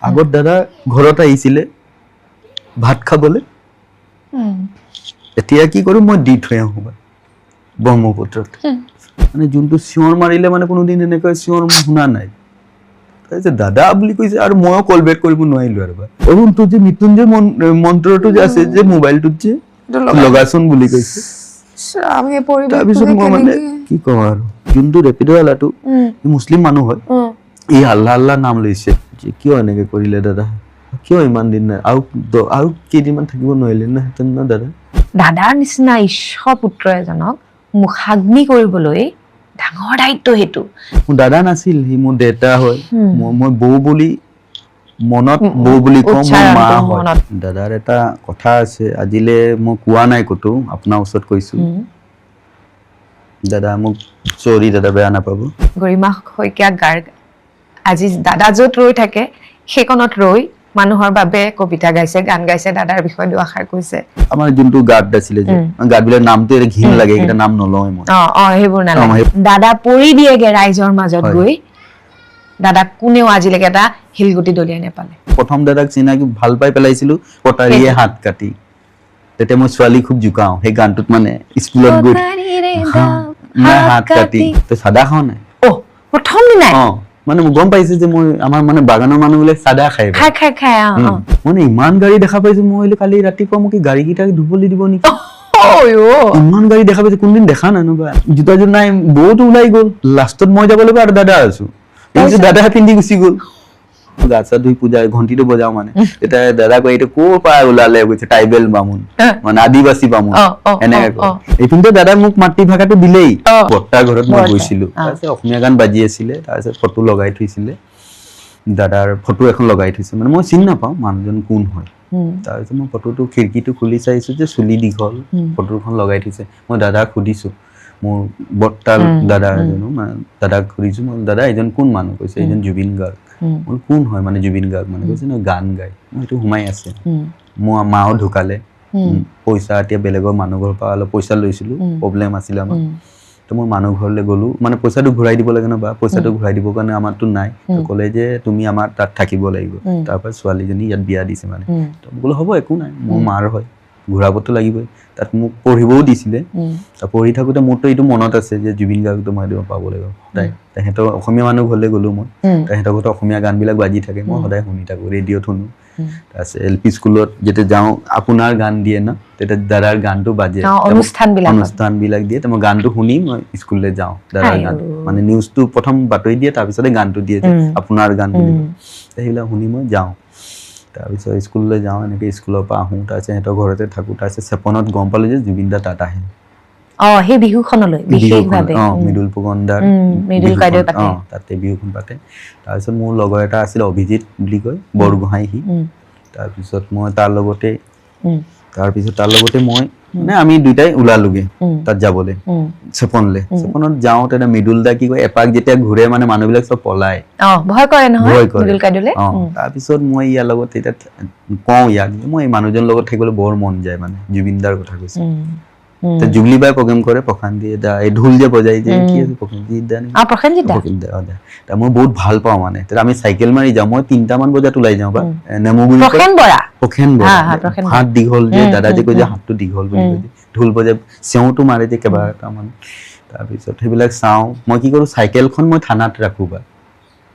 আগত দাদা ঘৰত আহিছিলে ভাত খাবলে এতিয়া কি কৰো মই দি থৈ আহো ব্ৰহ্মপুত্ৰত মানে যোনটো চিঞৰ মাৰিলে মানে কোনোদিন এনেকৈ চিঞৰ শুনা নাই তাৰপিছত দাদা বুলি কৈছে আৰু ময়ো কল বেক কৰিব নোৱাৰিলো আৰু অৰুণটো যে মৃত্যুঞ্জয় মন্ত্ৰটো যে আছে যে মোবাইলটোত যে লগাচোন বুলি কৈছে তাৰপিছত মই মানে কি কওঁ আৰু যোনটো ৰেপিডৱালাটো মুছলিম মানুহ হয় ই আল্লাহ আল্লাহ নাম লৈছে যে কিয় এনেকে কৰিলে দাদা কিয় ইমান দিন নাই আৰু কেইদিনমান থাকিব নোৱাৰিলে না হেতেন না দাদা দাদাৰ নিচিনা ঈশ্বৰ পুত্ৰ এজনক মুখাগ্নি কৰিবলৈ ডাঙৰ দায়িত্ব সেইটো মোৰ দাদা নাছিল সি মোৰ দেউতা হয় মই বৌ বুলি মনত বৌ বুলি কওঁ মোৰ মা হয় দাদাৰ এটা কথা আছে আজিলে মই কোৱা নাই ক'তো আপোনাৰ ওচৰত কৈছো দাদা মোক চৰি দাদা বেয়া নাপাব গৰিমা শইকীয়া গাৰ্গ আজি দাদা য'ত ৰৈ থাকে সেইকণত ৰৈ মানুহৰ বাবে কবিতা গাইছে গান গাইছে দাদাৰ বিষয়ে দুআষাৰ কৈছে আমাৰ যোনটো গাৰ্ড আছিলে যে গাৰ্ডবিলাক নামটো এনে ঘিণ লাগে এটা নাম নলওঁ মই সেইবোৰ নালাগে দাদা পৰি দিয়েগে ৰাইজৰ মাজত গৈ দাদা কোনেও আজিলৈকে এটা হিলগুটি দলিয়াই নেপালে প্ৰথম দাদাক চিনাকি ভাল পাই পেলাইছিলো কটাৰীয়ে হাত কাটি তেতিয়া মই ছোৱালী খুব জুকাও সেই গানটোত মানে স্কুলত গৈ হাত কাটি তো সাদা খাও নাই প্ৰথম দিনাই মানে মই গম পাইছো যে মই আমাৰ মানে বাগানৰ মানুহবিলাক সাদা খাই মানে ইমান গাড়ী দেখা পাইছো মই কালি ৰাতিপুৱা মোক গাড়ী কেইটা ধুবলৈ দিব নেকি ইমান গাড়ী দেখা পাইছো কোনদিন দেখা নাই নবা জোতাযোৰ নাই বৌতো ওলাই গ'ল লাষ্টত মই যাব লাগিব আৰু দাদা আছো দাদাহে পিন্ধি গুচি গ'ল গা চা ধুই পূজা ঘণ্টিটো বজাও মানে তেতিয়া দাদা কয় এইটো ক'ৰ পৰা ওলালে কৈছে ট্ৰাইবেল বামুণ মানে আদিবাসী বামুণ এনেকে কয় এইপিনে দাদাই মোক মাতৃভাষাটো দিলেই বৰ্তাৰ ঘৰত মই গৈছিলো তাৰপিছত অসমীয়া গান বাজি আছিলে তাৰপিছত ফটো লগাই থৈছিলে দাদাৰ ফটো এখন লগাই থৈছে মানে মই চিনি নাপাওঁ মানুহজন কোন হয় তাৰপিছত মই ফটোটো খিৰিকীটো খুলি চাইছো যে চুলি দীঘল ফটোখন লগাই থৈছে মই দাদাক সুধিছো মোৰ বৰ্তাৰ দাদা এজনো দাদাক সুধিছো মই দাদা এজন কোন মানুহ কৈছে এজন জুবিন গাৰ্গ মই কোন হয় মানে জুবিন গাৰ্গ মানে কৈছে ন গান গায় সেইটো সোমাই আছে মোৰ মাও ঢুকালে পইচা এতিয়া বেলেগৰ মানুহ ঘৰৰ পৰা অলপ পইচা লৈছিলো প্ৰব্লেম আছিলে আমাৰ তো মই মানুহ ঘৰলৈ গ'লো মানে পইচাটো ঘূৰাই দিব লাগে ন বা পইচাটো ঘূৰাই দিবৰ কাৰণে আমাৰতো নাই তো ক'লে যে তুমি আমাৰ তাত থাকিব লাগিব তাৰপৰা ছোৱালীজনী ইয়াত বিয়া দিছে মানে তো বোলো হ'ব একো নাই মোৰ মাৰ হয় ঘূৰাবতো লাগিবই তাত মোক পঢ়িবও দিছিলে পঢ়ি থাকোঁতে মোৰতো এইটো মনত আছে যে জুবিন গাৰ্গটো মই পাব লাগিব তেহেঁতৰ অসমীয়া মানুহ ঘৰলৈ গ'লো মই তেহেঁতৰ ঘৰত অসমীয়া গানবিলাক বাজি থাকে মই সদায় শুনি থাকোঁ ৰেডিঅ'ত শুনো তাৰপিছত LP স্কুলত যেতিয়া যাওঁ আপোনাৰ গান দিয়ে ন তেতিয়া দাদাৰ গানটো বাজে অনুষ্ঠানবিলাক দিয়ে মই গানটো শুনি মই স্কুললৈ যাওঁ দাদাৰ গান মানে নিউজটো প্ৰথম বাতৰি দিয়ে তাৰপিছতে গানটো দিয়ে যে আপোনাৰ গান বুলি সেইবিলাক শুনি মই যাওঁ তাৰপিছত স্কুললৈ যাওঁ এনেকৈ স্কুলৰ পৰা আহোঁ তাৰপিছত সিহঁতৰ ঘৰতে থাকোঁ তাৰপিছত চেপনত গম পালোঁ যে জুবিন দা তাত আহে সেই বিহুখনলৈ বিশেষভাৱে মৃদুল ফুকনদাৰ তাতে বিহুখন পাতে তাৰপিছত মোৰ লগৰ এটা আছিলে অভিজিত বুলি কয় বৰগোহাঁই সি তাৰপিছত মই তাৰ লগতে মই মানে আমি দুইটাই ওলালোগে তাত যাবলৈ চেপনলৈ চেপনত যাওঁ তেতিয়া মৃদুল দা কি কয় এপাক যেতিয়া ঘূৰে মানে মানুহবিলাক চব পলায় ভয় কৰে নহয় তাৰপিছত মই ইয়াৰ লগত এতিয়া কওঁ ইয়াক মই এই মানুহজনৰ লগত থাকিবলৈ বৰ মন যায় মানে জুবিন দাৰ কথা কৈছে জুবলি বাই প্ৰগ্ৰেম কৰে প্ৰশান্তি দা এই ঢোল যে বজাই যে কি আছে প্ৰশান্তি দা মই বহুত ভাল পাওঁ মানে আমি চাইকেল মাৰি যাওঁ মই 3টামান বজাত ওলাই যাওঁ বা নেমুগুৰি প্ৰখেন বৰা হাত দীঘল যে দাদা যে কৈ যে হাতটো দীঘল বুলি কৈ ঢোল বজাই চেওঁটো মাৰে যে কেইবাটামান তাৰপিছত সেইবিলাক চাওঁ মই কি কৰোঁ চাইকেলখন মই থানাত ৰাখোঁ বা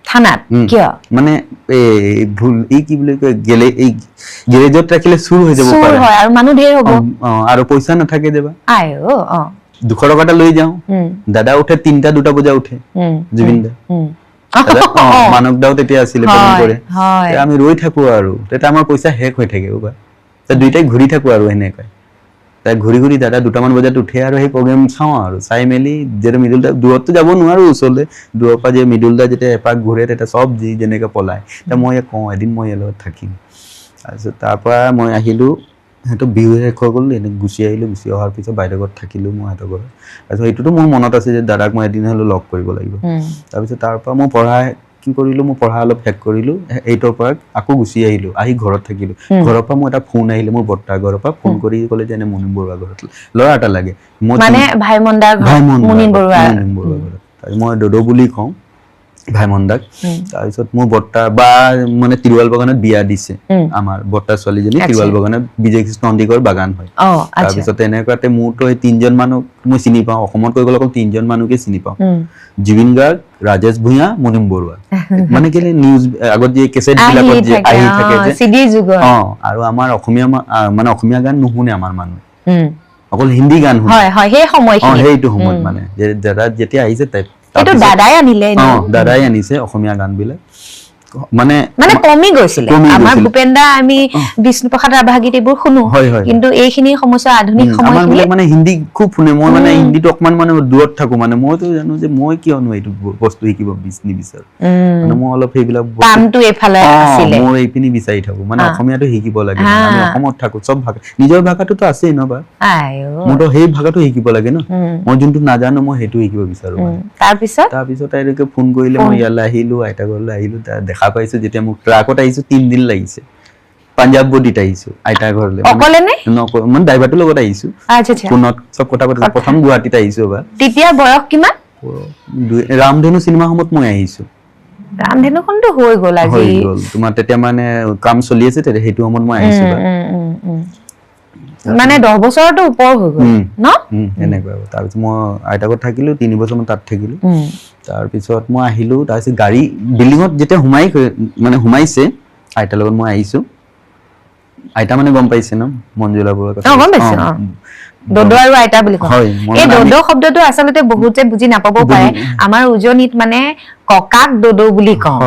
থানাত কিয় মানে এই কি বুলি কয় এই গেৰেজত ৰাখিলে চুৰ হৈ যাব পাৰে আৰু মানুহ ঢেৰ হ'ব আৰু পইচা নাথাকে দেবা 200 টকা এটা লৈ যাওঁ দাদা উঠে 2টা বজা উঠে জুবিন দা মানক দাও তেতিয়া আছিলে আমি ৰৈ থাকো আৰু তেতিয়া আমাৰ পইচা শেষ হৈ থাকে দুইটাই ঘূৰি থাকো আৰু এনেকৈ তাই ঘূৰি ঘূৰি দাদা 2টামান বজাত উঠে আৰু সেই প্ৰগ্ৰেম চাওঁ আৰু চাই মেলি যেতিয়া মৃদুল দা দূৰততো যাব নোৱাৰো ওচৰলৈ দূৰৰ পৰা যে মৃদুল দা যেতিয়া এপাক ঘূৰে তেতিয়া চব যি যেনেকৈ পলায় তেতিয়া মই কওঁ এদিন মই ইয়াৰ লগত থাকিম তাৰপিছত তাৰপৰা মই আহিলোঁ সিহঁতৰ বিহু শেষ হৈ গ'ল এনেকৈ গুচি আহিলোঁ গুচি অহাৰ পিছত বাইদেউৰ ঘৰত থাকিলোঁ মই সিহঁতৰ ঘৰত তাৰপিছত সেইটোতো মোৰ মনত আছে যে দাদাক মই এদিন হ'লেও লগ কৰিব লাগিব তাৰপিছত তাৰপৰা মই কি কৰিলোঁ মই পঢ়া অলপ শেষ কৰিলোঁ 8ৰ পৰা আকৌ গুচি আহিলোঁ আহি ঘৰত থাকিলোঁ ঘৰৰ পৰা মই এটা ফোন আহিলে মোৰ বৰ্তাৰ ঘৰৰ পৰা ফোন কৰি ক'লে যে এনে মুনিন বৰুৱা ঘৰত ল'ৰা এটা লাগে মই দদৌ বুলি কওঁ ভাইমন দাক তাৰপিছত মোৰ বৰ্তা বা মানে তিৰুৱাল বাগানত বিয়া দিছে আমাৰ বৰ্তা ছোৱালীজনী তিৰুৱাল বাগানত বিজয় কৃষ্ণ অন্দিকৰ বাগান হয় তাৰপিছত এনেকুৱাতে মোৰতো এই তিনজন মানুহ মই চিনি পাওঁ অসমত কৈ গ'লে অকল তিনজন মানুহকে চিনি পাওঁ জুবিন গাৰ্গ ৰাজেশ ভূঞা মুনিম বৰুৱা মানে কেলে নিউজ আগত যে কেছেট বিলাকত যে আহি থাকে যে সিডি যুগৰ আৰু আমাৰ অসমীয়া মানে অসমীয়া গান নুশুনে আমাৰ মানুহ অকল হিন্দী গান শুনে হয় হয় সেই সময়খিনি সেইটো সময়ত মানে দাদা যেতিয়া আহিছে এইটো দাদাই আনিলে দাদাই আনিছে অসমীয়া গান বিলাক মানে কমি গৈছিলে আমাৰ ভূপেন দা আমি বিষ্ণুপ্ৰসাদ ৰাভাগীত এইবোৰ শুনো কিন্তু এইখিনি সমস্যা আধুনিক সময়খিনি মানে হিন্দী খুব শুনে মই মানে হিন্দীটো অকমান মানে দূৰত থাকো মানে মইতো জানো যে মই কিয়নো এইটো বস্তু শিকিব নিবিচাৰো মানে মই অলপ সেইবিলাক টানটো এফালে আছিলে মই এইপিনি বিচাৰি থাকো মানে অসমীয়াটো শিকিব লাগে আমি অসমত থাকো চব ভাষা নিজৰ ভাষাটোতো আছেই ন বা মোৰতো সেই ভাষাটো শিকিব লাগে ন মই যোনটো নাজানো মই সেইটো শিকিব বিচাৰো তাৰপিছত আইতাকে ফোন কৰিলে মই ইয়ালৈ আহিলো আইতা ঘৰলৈ আহিলো দেখা পাইছো যেতিয়া মোক ট্ৰাকত আহিছো 3 দিন লাগিছে পাঞ্জাব বডিত আহিছো আইতা ঘৰলৈ অকলে নে মানে ড্ৰাইভাৰটোৰ লগত আহিছো ফোনত চব কথা পাতিছো প্ৰথম গুৱাহাটীত আহিছো বা তেতিয়া বয়স কিমান ৰামধেনু চিনেমা সময়ত মই আহিছো ৰামধেনুখনটো হৈ গ'ল আজি হৈ গ'ল তোমাৰ তেতিয়া মানে কাম চলি আছে তেতিয়া সেইটো সময়ত মই আহিছো বা মানে 10 বছৰটো ওপৰ হৈ গ'ল ন এনেকুৱা তাৰপিছত মই আইতা ঘৰত থাকিলো 3 বছৰ মান তাত থাকিলো তাৰপিছত মই আহিলো তাৰপিছত গাড়ী বিল্ডিঙত যেতিয়া সোমাইছে আইতাৰ লগত মই আহিছো আইতা মানে গম পাইছে ন মঞ্জুলা বৰুৱাৰ কথা গম পাইছে দদো আৰু আইতা বুলি কয় এই দদো শব্দটো আচলতে বহুতে বুজি নাপাব পাৰে আমাৰ উজনিত মানে ককাক দদো বুলি কওঁ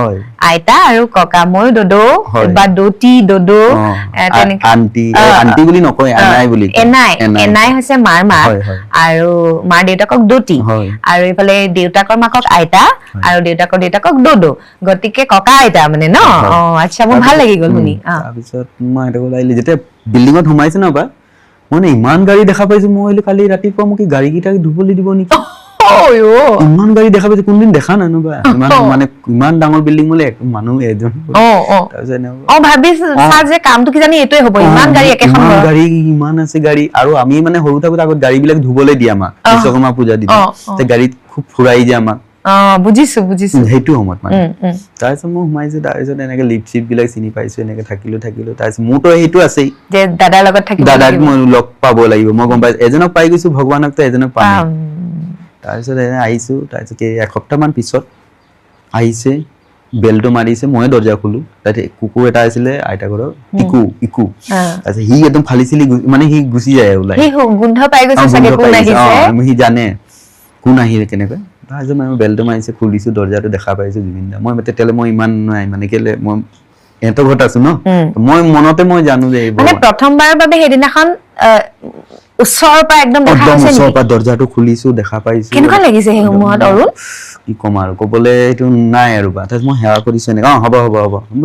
আইতা আৰু ককা মই দদো বা দতি দদো তেনেকে আন্টি বুলি নকয় এনাই বুলি এনাই হৈছে মাৰ মাক আৰু মাৰ দেউতাকক দতি আৰু এইফালে দেউতাকৰ মাকক আইতা আৰু দেউতাকৰ দেউতাকক দদো গতিকে ককা আইতা মানে ন আচ্ছা মোৰ ভাল লাগি গ'ল শুনি তাৰপিছত মই আইতা ঘৰলৈ আহিলো যেতিয়া বিল্ডিঙত সোমাইছে ন বা মানে ইমান গাড়ী দেখা পাইছো মই কালি ৰাতিপুৱা মোক গাড়ী কেইটাক ধুবলৈ দিব নেকি ইমান গাড়ী দেখা পাইছো কোনদিন দেখা নাই নবা মানে ইমান ডাঙৰ বিল্ডিং বোলে মানুহ এজন গাড়ী ইমান আছে গাড়ী আৰু আমি মানে সৰু থাকোতে আগত গাড়ী বিলাক ধুবলৈ দিয়ে আমাক বিশ্বকৰ্মা পূজা দিনা গাড়ীত খুব ফুৰাই দিয়ে আমাক বুজিছো সেইটো সময়ত মানে তাৰপিছত মই সোমাইছো তাৰপিছত এনেকে লিপ চিপ বিলাক চিনি পাইছো এনেকে থাকিলো তাৰপিছত মোৰতো সেইটো আছেই যে দাদাৰ লগত থাকিব দাদাক মই লগ পাব লাগিব মই গম পাইছো এজনক পাই গৈছো ভগৱানক তো এজনক পাম তাৰপিছত আহিছো তাৰপিছত এসপ্তাহ মান পিছত আহিছে বেলটো মাৰিছে মই দৰ্জা খুলো তাতে কুকুৰ এটা আছিলে আইতা ঘৰৰ ইকু তাৰপিছত সি একদম ফালিছিলি মানে সি গুচি যায় ওলাই গোন্ধ পাই গৈছে চাগে কোন আহিছে সি জানে কোন আহিলে কেনেকৈ তাৰপিছত মই বেলটো মাৰিছে খুলিছো দৰ্জাটো দেখা পাইছো জুবিন দা মই তেতিয়ালে মই ইমান নাই মানে কেলে মই এহঁতৰ ঘৰত আছো ন মই মনতে মই জানো যে মানে প্ৰথমবাৰৰ বাবে সেইদিনাখন ওচৰৰ পৰা একদম দেখা পাইছে নেকি ওচৰৰ পৰা দৰ্জাটো খুলিছো দেখা পাইছো কেনেকুৱা লাগিছে সেই সময়ত অৰুণ কি কম আৰু ক'বলৈ এইটো নাই আৰু বা তাৰপিছত মই সেৱা কৰিছো এনেকুৱা হ'ব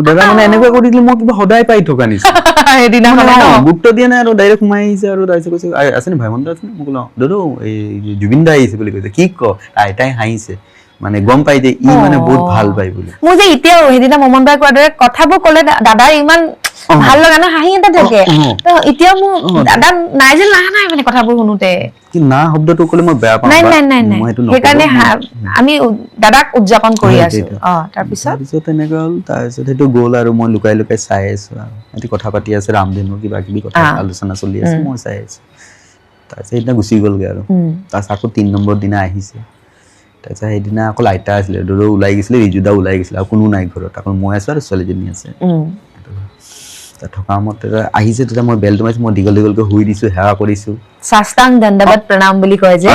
দাদা মানে এনেকুৱা কৰি দিলে মই কিবা সদায় পাই থকা নিচিনা সেইদিনাখন গুৰুত্ব দিয়া নাই আৰু ডাইৰেক্ট সোমাই আহিছে আৰু তাৰপিছত কৈছে আছেনে ভাইমন দা আছেনে মই ক'লো দাদা এই জুবিন দা আহিছে বুলি কৈছে কি ক আইতাই হাঁহিছে মানে গম পাই যে ই মানে বহুত ভাল পাই বুলি মোৰ যে এতিয়াও সেইদিনা মমন বাই কোৱাৰ দৰে কথাবোৰ ক'লে দাদাৰ ইমান ভাল লগা ন হাঁহি এটা থাকে এতিয়া মোৰ দাদা নাই যে লগা নাই মানে কথাবোৰ শুনোতে কি না শব্দটো ক'লে মই বেয়া পাওঁ নাই সেইকাৰণে আমি দাদাক উদযাপন কৰি আছো তাৰপিছত এনেকুৱা হ'ল তাৰপিছত সেইটো গ'ল আৰু মই লুকাই চাই আছো আৰু কথা পাতি আছে ৰামধেনুৰ কিবা কিবি কথা আলোচনা চলি আছে মই চাই আছো তাৰপিছত সেইদিনা গুচি গ'লগে আৰু তাৰপিছত আকৌ 3 নম্বৰ দিনা আহিছে তাৰপিছত সেইদিনা অকল আইতা আছিলে দৌৰ ওলাই গৈছিলে ৰিজুদা ওলাই গৈছিলে আৰু কোনো নাই ঘৰত অকল মই আছো আৰু ছোৱালীজনী আছে থকা মতে আহিছে তেতিয়া মই বেলটো মাৰিছো মই দীঘলকৈ শুই দিছো সেৱা কৰিছো সাষ্টাং দণ্ডবত প্ৰণাম বুলি কয় যে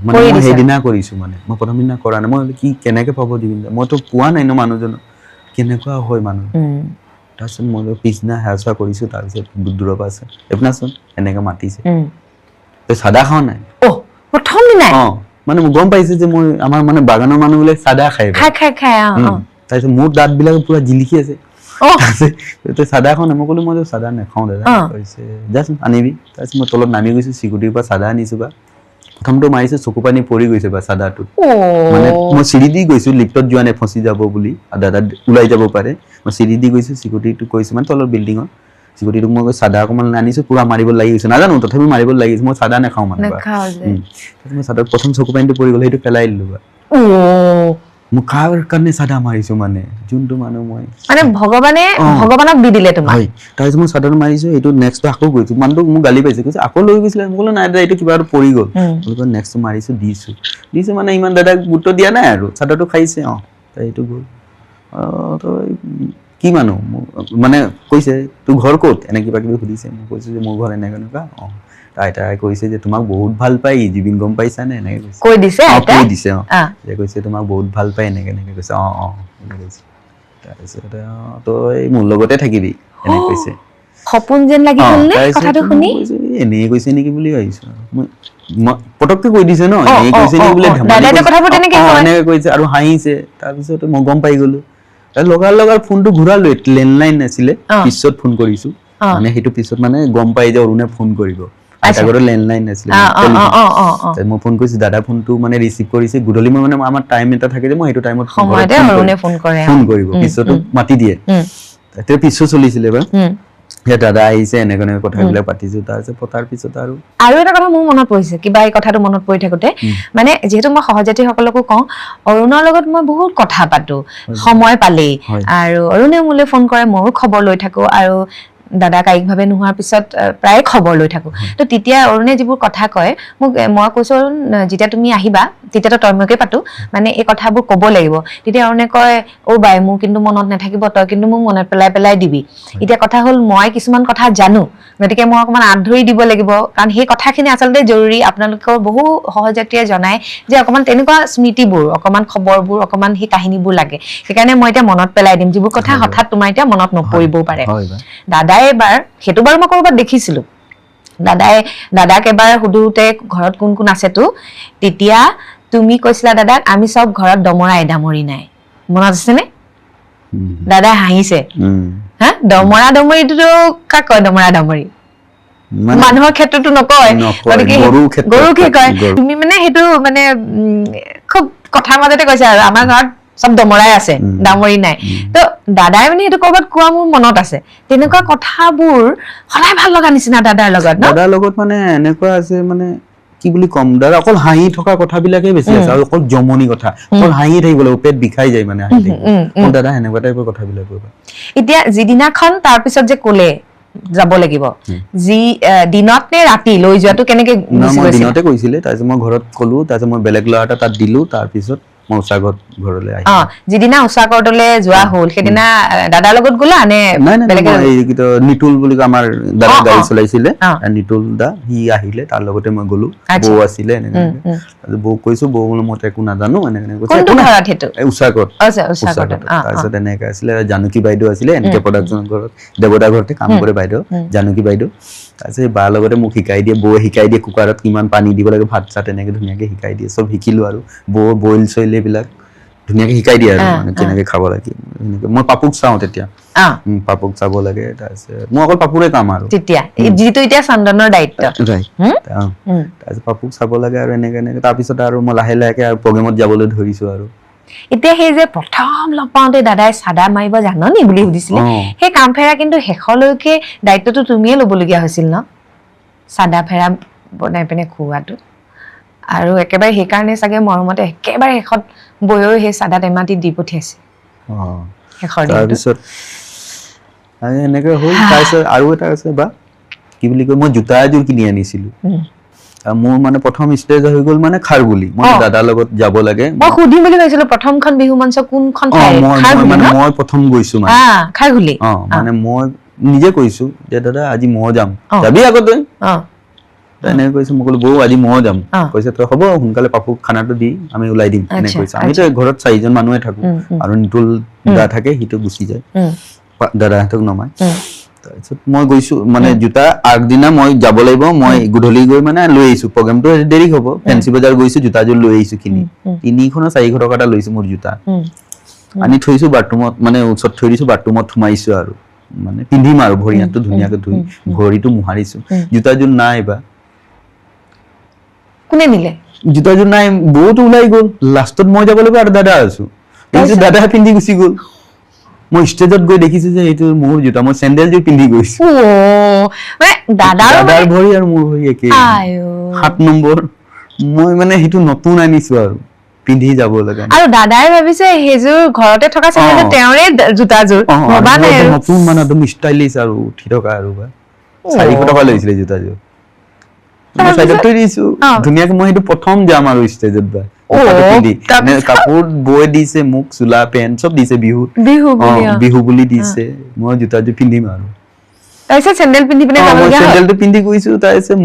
মই সেইদিনা কৰিছো মানে মই প্ৰথম দিনা কৰা নাই মই কি কেনেকে পাব দিম মইতো পোৱা নাই ন মানুহজন কেনেকুৱা হয় মানুহ তাৰপিছত মই পিছদিনা সেৱা চেৱা কৰিছো তাৰপিছত দূৰৰ পৰা আছে আপোনাৰচোন এনেকে মাতিছে তই চাদা খাওঁ নাই প্ৰথম দিনাই মানে মই গম পাইছো যে মই আমাৰ মানে বাগানৰ মানুহবিলাক চাদা খাই তাৰপিছত মোৰ দাঁত বিলাক পুৰা জিলিকি আছে তই চাদা খাওঁ নাই মই ক'লো মই চাদা নাখাওঁ দাদা কৈছে যাচোন আনিবি তাৰপিছত মই তলত নামি গৈছো চিকুটিৰ পৰা চাদা আনিছো বা প্ৰথমটো মাৰিছো চকু পানী পৰি গৈছে বা চাদাটোত মানে মই চিৰি দি গৈছো লিফ্টত যোৱা নাই ফচি যাব বুলি দাদা ওলাই যাব পাৰে মই চিৰি দি গৈছো চিকুটিটো কৈছো মানে তলৰ বিল্ডিঙত চিকুটিটোক মই চাদা অকণমান আনিছো পুৰা মাৰিব লাগি গৈছে নাজানো তথাপি মাৰিব লাগিছে মই চাদা নাখাওঁ মানে মই চাদা প্ৰথম চকু পানীটো পৰি গ'ল সেইটো পেলাই দিলো বা মই কাৰ কাৰণে চাদা মাৰিছো মানে যোনটো মানুহ মই মানে ভগৱানক দি দিলে তোমাক হয় তাৰপিছত মই চাদা মাৰিছো এইটো নেক্সট আকৌ গৈছো মানুহটো মোক গালি পাইছে কৈছে আকৌ লৈ গৈছিলে মই ক'লো নাই দাদা এইটো কিবা পৰি গ'ল বোলো নেক্সট মাৰিছো দিছো মানে ইমান দাদাক গুৰুত্ব দিয়া নাই আৰু চাদাটো খাইছে এইটো গ'ল তই কি মানুহ মানে কৈছে তোৰ ঘৰ ক'ত এনে কিবা কিবি সুধিছে মই কৈছো যে মোৰ ঘৰ এনেকুৱা আইতাই কৈছে যে তোমাক বহুত ভাল পায় জুবিন গম পাইছানে এনেকে কৈ দিছে যে কৈছে তোমাক বহুত ভাল পায় এনেকে কৈছে এনেকে কৈছে তাৰপিছত তই মোৰ লগতে থাকিবি এনেকে কৈছে সপোন যেন লাগি গ'ল নে কথাটো শুনি এনেই কৈছে নেকি বুলি ভাবিছো মই পটককে কৈ দিছে ন এনেই কৈছে নেকি বুলি এনেকে কৈছে আৰু হাঁহিছে তাৰপিছত মই গম পাই গলো লগাৰ ফোনটো ঘূৰালো লেণ্ডলাইন নাছিলে পিছত ফোন কৰিছো মানে সেইটো পিছত মানে গম পাই যে অৰুণে ফোন কৰিব আগতে লেণ্ডলাইন নাছিলে মই ফোন কৰিছো দাদা ফোনটো মানে ৰিচিভ কৰিছে গধূলি মই মানে আমাৰ টাইম এটা থাকে যে মই সেইটো টাইমত ফোন কৰিব পিছতো মাতি দিয়ে তেতিয়া পিছত চলিছিলে বা দাদা আহিছে এনেকে কথাবিলাক পাতিছো তাৰপিছত পতাৰ পিছত আৰু এটা কথা মোৰ মনত পৰিছে কিবা এই কথাটো মনত পৰি থাকোতে মানে যিহেতু মই সহযাত্ৰী সকলকো কওঁ অৰুণৰ লগত মই বহুত কথা পাতো সময় পালেই আৰু অৰুণে মোলৈ ফোন কৰে ময়ো খবৰ লৈ থাকো আৰু দাদা কায়িকভাৱে নোহোৱাৰ পিছত প্ৰায় খবৰ লৈ থাকো তো তেতিয়া অৰুণে যিবোৰ কথা কয় মোক মই কৈছো অৰুণ যেতিয়া তুমি আহিবা তেতিয়াতো তইমকে পাতো মানে এই কথাবোৰ ক'ব লাগিব তেতিয়া অৰুণে কয় বাই মোৰ কিন্তু মনত নাথাকিব তই কিন্তু মোক মনত পেলাই দিবি এতিয়া কথা হ'ল মই কিছুমান কথা জানো গতিকে মই অকমান আঁত ধৰি দিব লাগিব কাৰণ সেই কথাখিনি আচলতে জৰুৰী আপোনালোকৰ বহু সহযাত্ৰীয়ে জনায় যে অকমান তেনেকুৱা স্মৃতিবোৰ অকমান খবৰবোৰ অকমান সেই কাহিনীবোৰ লাগে সেইকাৰণে মই এতিয়া মনত পেলাই দিম যিবোৰ কথা হঠাৎ তোমাৰ এতিয়া মনত নপৰিবও পাৰে দাদাই এবাৰ সেইটো বাৰু মই ক'ৰবাত দেখিছিলো দাদাক এবাৰ সুধোতে ঘৰত কোন কোন আছেতো তেতিয়া তুমি কৈছিলা দাদাক আমি চব ঘৰত দমৰা এদামৰি নাই মনত আছেনে দাদাই হাঁহিছে হা দমৰিটোতো কাক কয় দমৰি মানুহৰ ক্ষেত্ৰতো নকয় গতিকে গৰুকে কয় তুমি মানে সেইটো মানে খুব কথাৰ মাজতে কৈছা আৰু আমাৰ ঘৰত সব দমৰাই আছে দামৰি নাই তো দাদাই মানে সেইটো ক'ৰবাত কোৱা মোৰ মনত আছে তেনেকুৱা কথাবোৰ সদায় ভাল লগা নিচিনা দাদাৰ লগত মানে এনেকুৱা আছে মানে কি বুলি কম দাদা অকল হাঁহি থকা কথাবিলাকে বেছি আছে আৰু অকল জমনি কথা অকল হাঁহি থাকিব লাগিব পেট বিষাই যায় মানে হাঁহি থাকিব দাদা এনেকুৱা টাইপৰ কথাবিলাক কৰিবা এতিয়া যিদিনাখন তাৰপিছত যে ক'লে যাব লাগিব যি দিনত নে ৰাতি লৈ যোৱাটো কেনেকে দিনতে কৈছিলে তাৰপিছত মই ঘৰত ক'লো তাৰপিছত মই বেলেগ ল'ৰা এটা তাত দিলো তাৰপিছত মই উষাগত ঘৰলৈ আহিলো যিদিনা উষাগতলৈ যোৱা হ'ল সেইদিনা দাদাৰ লগত গ'লা নে নিতুল বুলি আমাৰ দাদা গাড়ী চলাইছিলে নিতুল দা সি আহিলে তাৰ লগতে মই গ'লো বৌ আছিলে এনেকে বৌক কৈছো বৌ বোলে মই একো নাজানো এনেকে উষাগত তাৰপিছত এনেকে আছিলে জানকী বাইদেউ আছিলে এনেকে প্ৰডাকশ্যনৰ ঘৰত দেৱদাৰ ঘৰতে কাম কৰে বাইদেউ জানকী বাইদেউ তাৰপিছত বাৰ লগতে মোক শিকাই দিয়ে বৌয়ে শিকাই দিয়ে কুকাৰত কিমান পানী দিব লাগে ভাত চাত এনেকে ধুনীয়াকে শিকাই দিয়ে চব শিকিলো আৰু বৌ বইল চইল এইবিলাক ধুনীয়াকে শিকাই দিয়ে আৰু মানে কেনেকে খাব লাগে মই পাপুক চাওঁ তেতিয়া পাপুক চাব লাগে তাৰপিছত মই অকল পাপুৰে কাম আৰু তেতিয়া যিটো এতিয়া চন্দনৰ দায়িত্ব তাৰপিছত পাপুক চাব লাগে আৰু এনেকে তাৰপিছত আৰু মই লাহে লাহেকে আৰু প্ৰগ্ৰেমত যাবলৈ ধৰিছো আৰু এতিয়া সেই যে প্ৰথম লগ পাওঁতে দাদাই চাদা মাৰিব জাননি বুলি সুধিছিলে সেই কাম ফেৰা কিন্তু শেষলৈকে দায়িত্বটো তুমিয়ে ল'বলগীয়া হৈছিল ন চাদা ফেৰা বনাই পিনে খুওৱাটো আৰু একেবাৰে সেইকাৰণে চাগে মৰমতে একেবাৰে শেষত বৈও সেই চাদা টেমাটি দি পঠিয়াইছে তাৰপিছত এনেকে হ'ল তাৰপিছত আৰু এটা আছে বা কি বুলি কয় মই জোতা এযোৰ কিনি আনিছিলো মোৰ মানে প্ৰথম ষ্টেজ হৈ গ'ল মানে খাৰগুলি মই দাদাৰ লগত যাব লাগে মই সুধিম বুলি ভাবিছিলো প্ৰথমখন বিহু মঞ্চ কোনখন মই প্ৰথম গৈছো মানে খাৰগুলি মানে মই নিজে কৈছো যে দাদা আজি মই যাম যাবি আগতে এনেকে কৈছো মই ক'লো বৌ আজি মই যাম কৈছে তই হ'ব সোনকালে পাপুক খানাটো দি আমি ওলাই দিম এনেকে কৈছে আমিতো ঘৰত 4জন মানুহে থাকো আৰু নিতুল দা থাকে সিটো গুচি যায় দাদাহঁতক নমাই তাৰপিছত মই গৈছো মানে জোতা আগদিনা মই যাব লাগিব মই গধূলি গৈ মানে লৈ আহিছো প্ৰগ্ৰেমটো দেৰি হ'ব ফেঞ্চি বজাৰ গৈছো জোতাযোৰ লৈ আহিছো কিনি 300-400 টকা এটা লৈছো মোৰ জোতা আনি থৈছো বাথৰুমত মানে ওচৰত থৈ দিছো বাথৰুমত সোমাইছো আৰু মানে পিন্ধিম আৰু ভৰি হাতটো ধুনীয়াকে ধুই ভৰিটো মোহাৰিছো জোতাযোৰ নাই বা কোনে নিলে জোতাযোৰ নাই বহুত ওলাই গ'ল লাষ্টত মই যাব লাগিব আৰু দাদা আছো দাদা পিন্ধি গুচি গ'ল মই ষ্টেজত গৈ দেখিছো যে এইটো মোৰ জোতা মই চেন্ডেলযোৰ পিন্ধি গৈছো দাদাৰ ভৰি আৰু মোৰ ভৰি একে 7 নম্বৰ মই মানে সেইটো নতুন আনিছো আৰু পিন্ধি যাব লগা আৰু দাদাই ভাবিছে সেইযোৰ ঘৰতে থকা চেন্দেল তেওঁৰে জোতাযোৰ ভবা নাই নতুন মানে একদম ষ্টাইলিছ আৰু উঠি থকা আৰু 400 টকা লৈছিলে জোতাযোৰ মই সাইডত থৈ দিছো ধুনীয়াকে মই সেইটো প্ৰথম যাম আৰু ষ্টেজত বা কাপোৰ বৈ দিছে মোক চোলা পেণ্ট চব দিছে বিহু বুলি দিছে মই জোতাযোৰ পিন্ধিম আৰু তাৰপিছত চেন্দেল পিন্ধি পিনে যাব লগা চেন্দেলটো পিন্ধি গৈছো তাৰপিছত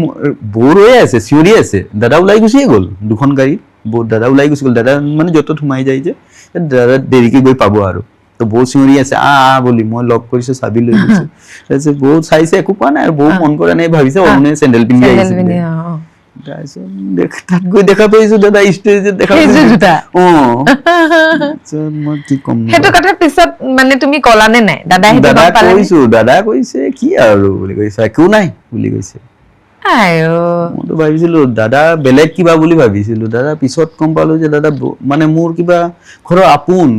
বৰ হৈ আছে চিঞৰি আছে দাদা ওলাই গুচিয়ে গ'ল দুখন গাড়ীত দাদা ওলাই গুচি গ'ল দাদা মানে য'ত সোমাই যায় যে দাদা দেৰিকে গৈ পাব আৰু তো বৌ চিঞৰি আছে বুলি মই লক কৰিছো চাবি লৈ গৈছো তাৰপিছত বৌ চাইছে একো কোৱা নাই আৰু বৌ মন কৰা নাই ভাবিছে অৰুণে চেন্দেল পিন্ধি আহিছে তাত গৈ দেখা পাইছো দাদা ষ্টেজত দেখা পাইছো জোতা মই কি কম সেইটো কথা পিছত মানে তুমি কলানে নাই দাদা কৈছো দাদা কৈছে কি আৰু বুলি কৈছে একো নাই বুলি কৈছে মইতো ভাবিছিলো দাদা বেলেগ কিবা বুলি ভাবিছিলো দাদা পিছত গম পালো যে দাদা মানে মোৰ কিবা ঘৰৰ আপোন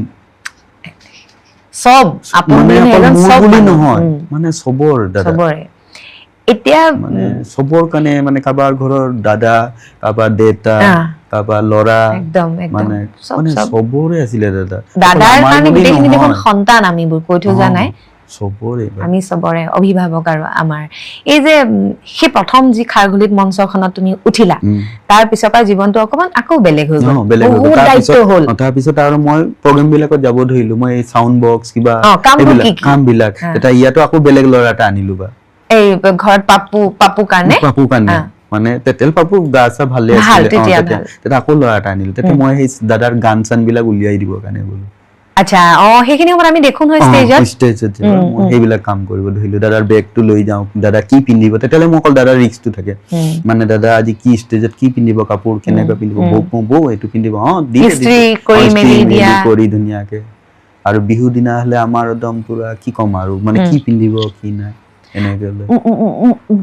সব আপোন বুলি নহয় মানে সবৰ দাদা এতিয়া মানে সবৰ কাৰণে মানে কাবাৰ ঘৰৰ দাদা কাবাৰ দেউতা কাবাৰ ল'ৰা মানে সবৰে আছিলে দাদাৰ কাৰণে গোটেইখিনি দেখোন সন্তান আমিবোৰ কৈ থৈ যোৱা নাই সবৰে আমি সবৰে অভিভাৱক আৰু আমাৰ এই যে সেই প্ৰথম যি খাৰঘুলিত মঞ্চখনত তুমি উঠিলা তাৰ পিছৰ পৰা জীৱনটো অকমান আকৌ বেলেগ হৈ গ'ল বহুত দায়িত্ব হ'ল তাৰ পিছত আৰু মই প্ৰগ্ৰাম বিলাকত যাব ধৰিলো মই সাউন্ড বক্স কিবা কাম বিলাক এটা ইয়াতো আকৌ বেলেগ ল'ৰা এটা আনিলো বা এই ঘৰত পাপু কাৰণে মানে তেতেল পাপু গা চা ভালে আছিল তেতিয়া আকৌ ল'ৰা এটা আনিলো তেতিয়া মই সেই দাদাৰ গান চান বিলাক উলিয়াই দিব কাৰণে গ'লো আচ্ছা সেইখিনি সময়ত আমি দেখোন হয় ষ্টেজত সেইবিলাক কাম কৰিব ধৰিলো দাদাৰ বেগটো লৈ যাওঁ দাদা কি পিন্ধিব তেতিয়ালে মই অকল দাদাৰ ৰিক্সটো থাকে মানে দাদা আজি কি ষ্টেজত কি পিন্ধিব কাপোৰ কেনেকৈ পিন্ধিব বৌ এইটো পিন্ধিব কৰি ধুনীয়াকে আৰু বিহু দিনা হলে আমাৰ একদম পুৰা কি কম আৰু মানে কি পিন্ধিব কি নাই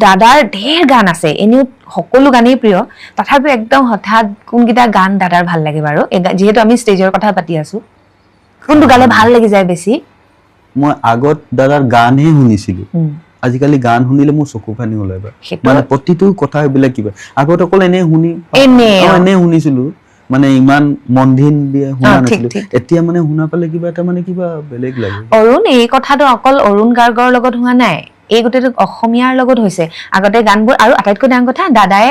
দাদাৰ ঢেৰ গান আছে এনেও সকলো গানেই প্ৰিয় তথাপিও একদম হঠাৎ কোনকেইটা গান দাদাৰ ভাল লাগে বাৰু যিহেতু আমি ষ্টেজৰ কথা পাতি আছো কোনটো গালে ভাল লাগি যায় বেছি মই আগত দাদাৰ গানহে শুনিছিলো আজিকালি গান শুনিলে মোৰ চকু পানী ওলাই মানে প্ৰতিটো কথা এইবিলাক কিবা আগত অকল এনে শুনিছিলো মানে ইমান মন্দিন দিয়ে শুনা নাছিলো এতিয়া মানে শুনা পালে কিবা এটা মানে কিবা বেলেগ লাগে অৰুণ এই কথাটো অকল অৰুণ গাৰ্গৰ লগত হোৱা নাই এই গোটেইটো অসমীয়াৰ লগত হৈছে আগতে গানবোৰ আৰু আটাইতকৈ ডাঙৰ কথা দাদাই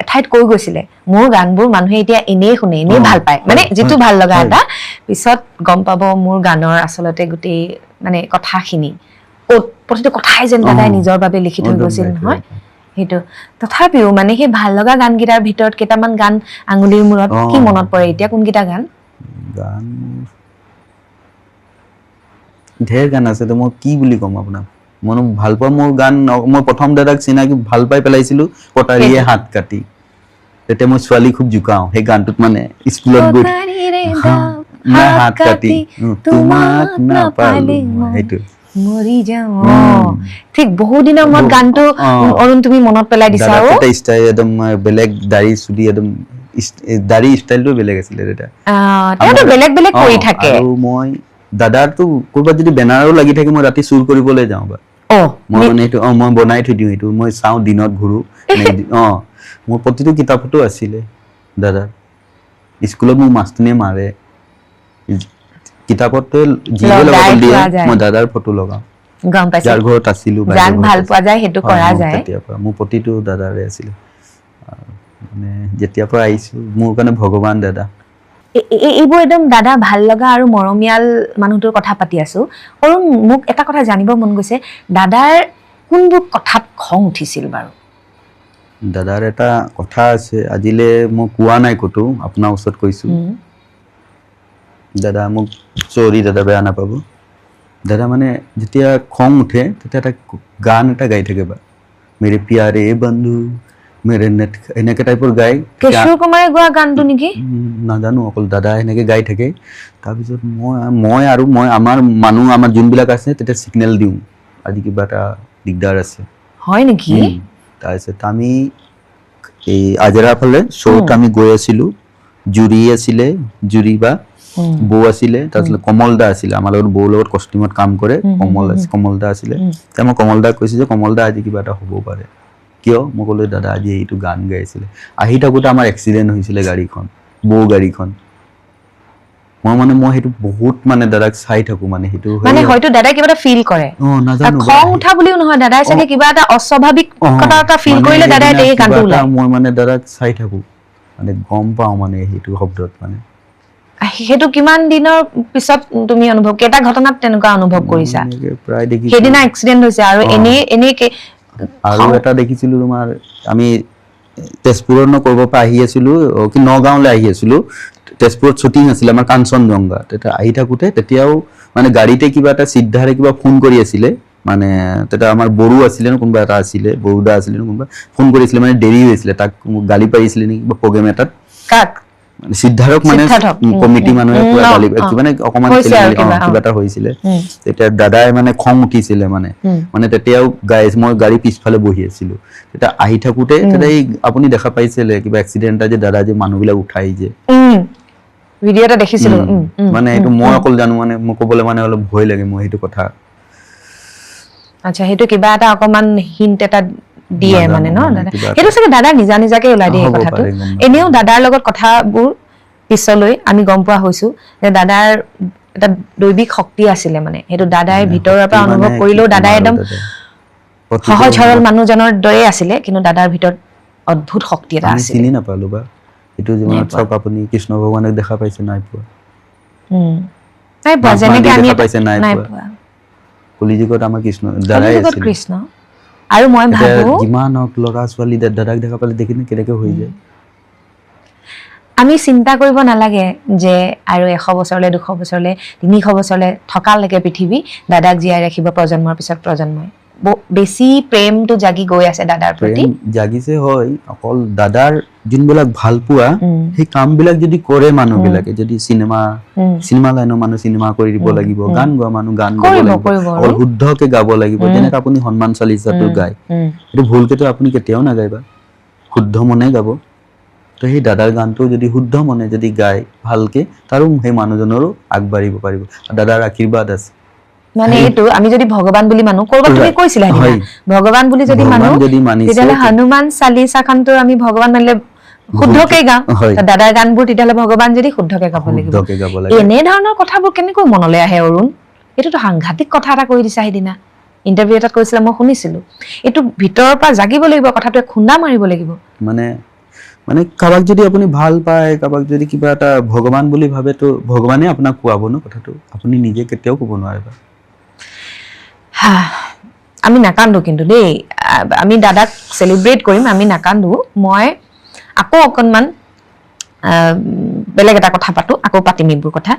ঠাইত কৈ গৈছিলে মোৰ গানবোৰ মানুহে এতিয়া এনেই শুনে এনেই ভাল পায় মানে যিটো ভাল লগা এটা পিছত গম পাব মোৰ গানৰ আচলতে গোটেই মানে কথাখিনি প্ৰতিটো কথাই যেন দাদাই নিজৰ বাবে লিখি থৈ গৈছিল নহয় সেইটো তথাপিও মানে সেই ভাল লগা গানকেইটাৰ ভিতৰত কেইটামান গান আঙুলিৰ মূৰত কি মনত পৰে এতিয়া কোনকেইটা গান ঢেৰ গান আছে তো মই কি বুলি ক'ম আপোনাক মই ভাল পোৱা মোৰ গান মই প্ৰথম দাদাক চিনাকি ভাল পাই পেলাইছিলো কটাৰীয়ে হাত কাটি তেতিয়া মই ছোৱালী খুব জুকাও সেই গানটোত মানে স্কুলত গৈ হাত কাটি তোমাক নাপালো সেইটো মৰি যাও ঠিক বহু দিনৰ মূৰত গানটো অৰুণ তুমি মনত পেলাই দিছা আৰু এটা ষ্টাইল একদম বেলেগ দাড়ি চুলি একদম দাড়ি ষ্টাইলটো বেলেগ আছিলে এটা এটা বেলেগ বেলেগ কৰি থাকে আৰু মই দাদাৰটো ক'ৰবাত যদি বেনাৰো লাগি থাকে মই ৰাতি চুৰ কৰিবলৈ যাওঁ বা মই মানে এইটো মই বনাই থৈ দিওঁ এইটো মই চাওঁ দিনত ঘূৰো মোৰ প্ৰতিটো কিতাপতো আছিলে দাদাৰ স্কুলত মোক মাষ্টনীয়ে মাৰে কিতাপতে যিয়ে লগাব দিয়ে মই দাদাৰ ফটো লগাওঁ যাৰ ঘৰত আছিলো যাক ভাল পোৱা যায় সেইটো কৰা যায় তেতিয়াৰ পৰা মোৰ প্ৰতিটো দাদাৰে আছিলে মানে যেতিয়াৰ পৰা আহিছো মোৰ কাৰণে ভগৱান দাদা এইবোৰ একদম দাদা ভাল লগা আৰু মৰমীয়াল মানুহটোৰ কথা পাতি আছো আৰু মোক এটা কথা জানিব মন গৈছে দাদাৰ কোনবোৰ কথাত খং উঠিছিল বাৰু দাদাৰ এটা কথা আছে আজিলে মই কোৱা নাই কতো আপোনাৰ ওচৰত কৈছো দাদা মোক চৰি দাদা বেয়া নাপাব দাদা মানে যেতিয়া খং উঠে তেতিয়া এটা গান এটা গাই থাকে বা মেৰে প্যাৰে বন্ধু মেৰে নেট এনেকে টাইপৰ গাই কিশোৰ কুমাৰে গোৱা গানটো নেকি নাজানো অকল দাদা এনেকে গাই থাকে তাৰপিছত মই আমাৰ মানুহ আমাৰ যোনবিলাক আছে তেতিয়া সিগনেল দিওঁ আজি কিবা এটা দিগদাৰ আছে হয় নেকি তাৰপিছত আমি এই আজৰা ফালে শ্ব'ত আমি গৈ আছিলো জুৰি আছিলে জুৰি বা বৌ আছিলে তাৰপিছত কমল দা আছিলে আমাৰ লগত বৌৰ লগত কষ্টিউমত কাম কৰে কমল দা আছিলে তেতিয়া মই কমল দাক কৈছো যে কমল দা আজি কিবা এটা হ'ব পাৰে কিয় মই ক'লো দাদা আজি এইটো গান গাই আছিলে আহি থাকোঁতে আমাৰ এক্সিডেণ্ট হৈছিলে গাড়ীখন বৌ গাড়ীখন মই মানে মই সেইটো বহুত মানে দাদাক চাই থাকো মানে সেইটো মানে হয়তো দাদাই কিবা এটা ফিল কৰে নাজানো খং উঠা বুলিও নহয় দাদাই চাগে কিবা এটা অস্বাভাৱিকতা এটা ফিল কৰিলে দাদাই এই গানটো ওলায় মই মানে দাদাক চাই থাকো মানে গম পাও মানে সেইটো শব্দত মানে সেইটো কিমান দিনৰ পিছত তুমি অনুভৱ কেটা ঘটনাত তেনেকুৱা অনুভৱ কৰিছা প্ৰায় দেখি সেইদিনা এক্সিডেন্ট হৈছে আৰু এনে আৰু এটা দেখিছিলো তোমাৰ আমি তেজপুৰৰ কৰিব পৰা আহি আছিলো কি নগাঁৱলৈ আহি আছিলো তেজপুৰত শ্বুটিং আছিল আমাৰ কাঞ্চনজংঘা তেতিয়া আহি থাকোতে তেতিয়াও মানে গাড়ীতে কিবা এটা সিদ্ধাৰে কিবা ফোন কৰি আছিলে মানে তেতিয়া আমাৰ বড়ো আছিলে ন কোনোবা এটা আছিলে বড়োদা আছিলে ন কোনোবা ফোন কৰিছিলে মানে দেৰি হৈছিলে তাক গালি পাৰিছিলে নেকি কিবা প্ৰগ্ৰেম এটাত কাক সিদ্ধাৰক মানে কমিটি মানুহে পুৰা গালি মানে অকমান কিবা এটা হৈছিলে তেতিয়া দাদাই মানে খং উঠিছিলে মানে মানে তেতিয়াও মই গাড়ী পিছফালে বহি আছিলো তেতিয়া আহি থাকোতে তেতিয়া আপুনি দেখা পাইছিলে কিবা এক্সিডেন্ট যে দাদা যে মানুহবিলাক উঠাই যে ভিডিও এটা দেখিছিলো মানে এইটো মই অকল জানো মানে মোক ক'বলৈ মানে অলপ ভয় লাগে মই সেইটো কথা আচ্ছা সেইটো কিবা এটা অকমান হিন্ট এটা দিয়ে মানে ন দাদা সেইটো চাগে দাদা নিজাকে ওলাই দিয়ে কথাটো এনেও দাদাৰ লগত কথাবোৰ পিছলৈ আমি গম পোৱা হৈছো যে দাদাৰ এটা দৈবিক শক্তি আছিলে মানে সেইটো দাদাই ভিতৰৰ পৰা অনুভৱ কৰিলেও দাদাই একদম সহজ সৰল মানুহজনৰ দৰে আছিলে কিন্তু দাদাৰ ভিতৰত অদ্ভুত শক্তি এটা আছিল চিনি নাপালো বা এটো জীৱনত সব আপুনি কৃষ্ণ ভগৱানক দেখা পাইছে নাই পোৱা নাই পোৱা যেনেকৈ আমি পাইছে নাই পোৱা কলিযুগত আমাৰ কৃষ্ণ দাদাই আছিল কৃষ্ণ আৰু মই ভাবো কিমানক লৰা ছোৱালী দাদাক দেখা পালে দেখিনে কেনেকৈ হৈ যায় আমি চিন্তা কৰিব নালাগে যে আৰু 100 বছৰলে 200 বছৰলে 300 বছৰলে থকালৈকে পৃথিৱী দাদাক জীয়াই ৰাখিব প্ৰজন্মৰ পিছত প্ৰজন্মই বেছি প্ৰেমটো জাগি গৈ আছে দাদাৰ প্ৰতি জাগিছে হয় অকল দাদাৰ যোনবিলাক ভাল পোৱা সেই কামবিলাক যদি কৰে মানুহবিলাকে যদি সিনেমা লাইনৰ মানুহ সিনেমা কৰি দিব লাগিব গান গোৱা মানুহ গান গাব লাগিব অকল শুদ্ধকে গাব লাগিব যেনেকৈ আপুনি সন্মান চালিচাটো গায় এইটো ভুলকেতো আপুনি কেতিয়াও নাগাইবা শুদ্ধ মনে গাব তো সেই দাদাৰ গানটো যদি শুদ্ধ মনে যদি গায় ভালকে তাৰো সেই মানুহজনৰো আগবাঢ়িব পাৰিব দাদাৰ আশীৰ্বাদ আছে মানে এইটো আমি যদি ভগৱান বুলি মানুহ কৰবা তুমি কৈছিলা ভগৱান বুলি যদি মানুহ তেতিয়াহলে হনুমান চালিচাখনটো আমি ভগৱান মানিলে শুদ্ধকে গাওঁ দাদাৰ গানবোৰ তেতিয়াহলে ভগৱান যদি শুদ্ধকে গাব লাগিব এনে ধৰণৰ কথাবোৰ কেনেকৈ মনলৈ আহে অৰুণ এইটোতো সাংঘাতিক কথা এটা কৈ দিছা সেইদিনা ইন্টাৰভিউ এটাত কৈছিলা মই শুনিছিলো এইটো ভিতৰৰ পৰা জাগিব লাগিব কথাটো খুন্দা মাৰিব লাগিব মানে কাবাক যদি আপুনি ভাল পায় কাবাক যদি কিবা এটা ভগৱান বুলি ভাবে তো ভগৱানে আপোনাক কোৱাব ন কথাটো আপুনি নিজে কেতিয়াও ক'ব নোৱাৰিবা আমি নাকান্দো কিন্তু দেই আমি দাদাক সেলিব্ৰেট কৰিম আমি নাকান্দো মই আকৌ অকনমান বেলেগ এটা কথা পাতো আকৌ পাতিম এইবোৰ কথা